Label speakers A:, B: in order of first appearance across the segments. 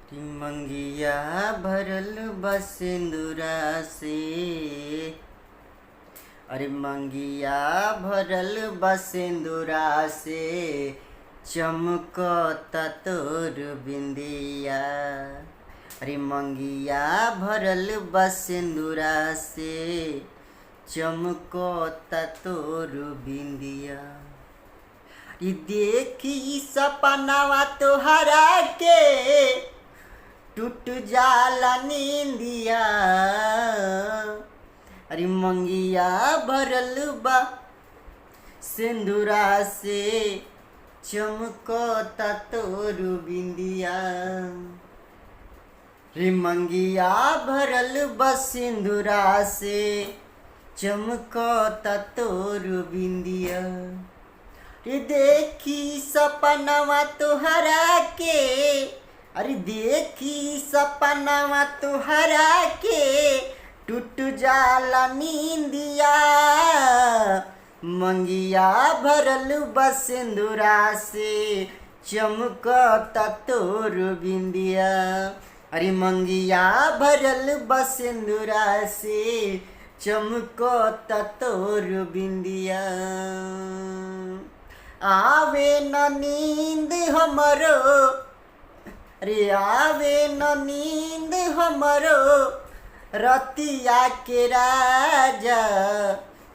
A: कि मंगिया भरल बा सिंदूरा से। अरे मंगिया भरल बा सिंदूरा से, चमकता तोर बिंदिया। अरे मंगिया भरल बा सिंदूरा से, चमकता तोर बिंदिया। ई देखी सपनावा तोहरा के, टूट जाला नींदिया। अरे मंगिया भरल बा सिंदूरा से, चमकता तोर बिंदिया। रे मंगिया भरल बा सिंदूरा से, चमकता तोर बिंदिया। रे देखी सपनावा तोहरा के, अरे देखी सपनावा तोहरा के, टूट जाला नींदिया। मंगिया भरल बा सिंदूरा से, चमकता तोर बिंदिया। अरे मंगिया भरल बा सिंदूरा से, चमकता तोर बिंदिया। आवे न नींद हमरो, अरे आवे न नींद हमरो, रतिया के राजा।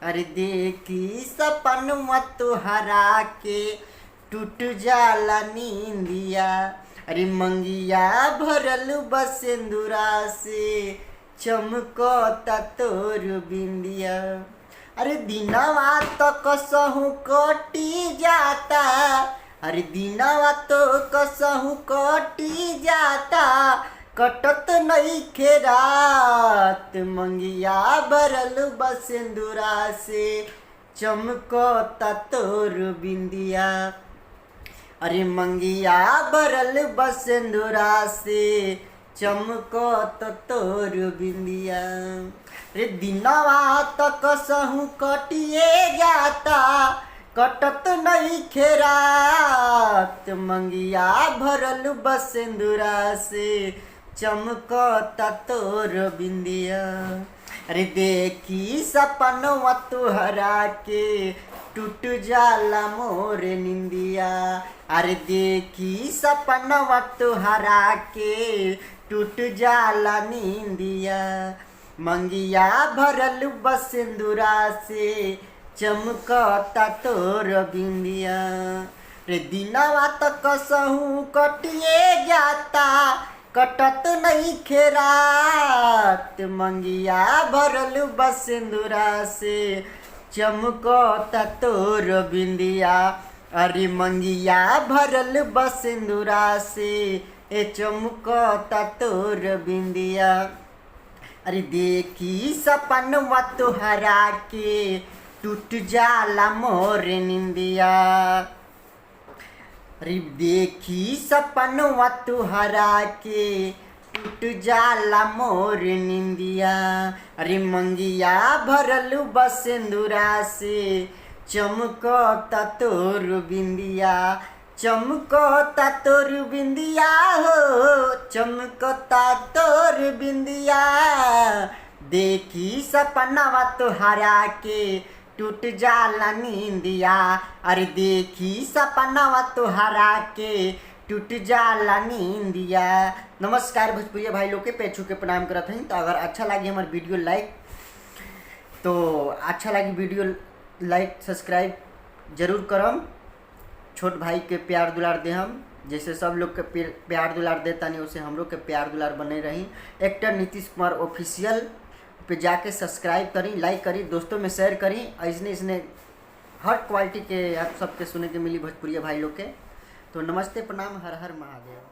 A: अरे देखी सपनवा तोहरा के, टूट जाला नींदिया। अरे मंगिया भरल बा सिंदूरा से, चमकता तोर बिंदिया। अरे दिनवा तो कसहु कटी जाता, अरे दिनवा तो कसहु कटी जाता, कटत नइखे रात। मंगिया भरल बा सिंदूरा से, चमकता तोर बिंदिया। अरे मंगिया भरल बा सिंदूरा से, चमकता तोर बिंदिया। रे दिनवा तो कसहु कटिए जाता, कटत नइखे रात। मंगिया भरल बा सिंदूरा से, चमकता तोर बिंदिया। अरे देखी सपनवा तोहरा के, टूट जाला मोर निंदिया। अरे देखी सपनवा तोहरा के, टूट जाला नींदिया। मंगिया भरल बा सिंदूरा से, चमकता तोर बिंदिया। रे दिनवा तो कसहु कटिए जाता, कटत नइखे रात। मंगिया भरल बा सिंदूरा से, चमकता तोर बिंदिया। अरे मंगिया भरल बा सिंदूरा से, चमकता तोर बिंदिया। अरे देखी सपनवा तोहरा के, टूट जाला मोर निंदिया। अरे देखी सपनवा तोहरा के, टूट जाला मोर निंदिया। अरे मंगिया भरल बा सिंदूरा से, चमकता तोर बिंदिया। चमकता तोर बिंदिया हो, चमकता तोर बिंदिया। देखी सपनावा तोहरा के, टूट जाला नींदिया। अरे देखी सपनावा तोहरा के, टूट जाला नींदिया। नमस्कार भोजपुरिया भाई लोग के पैर छू के प्रणाम करत हई। तो अगर अच्छा लगी हमार वीडियो लाइक सब्सक्राइब जरूर करम। छोट भाई के प्यार दुलार दे हम, जैसे सब लोग के प्यार दुलार देता नहीं, उसे हम लोग के प्यार दुलार बने रही। एक्टर नीतीश कुमार ऑफिशियल पे जाके सब्सक्राइब करी, लाइक करी, दोस्तों में शेयर करी। इसने हर क्वालिटी के आप सबके सुने के मिली भोजपुरिया भाई लोग के। तो नमस्ते, प्रणाम, हर हर महादेव।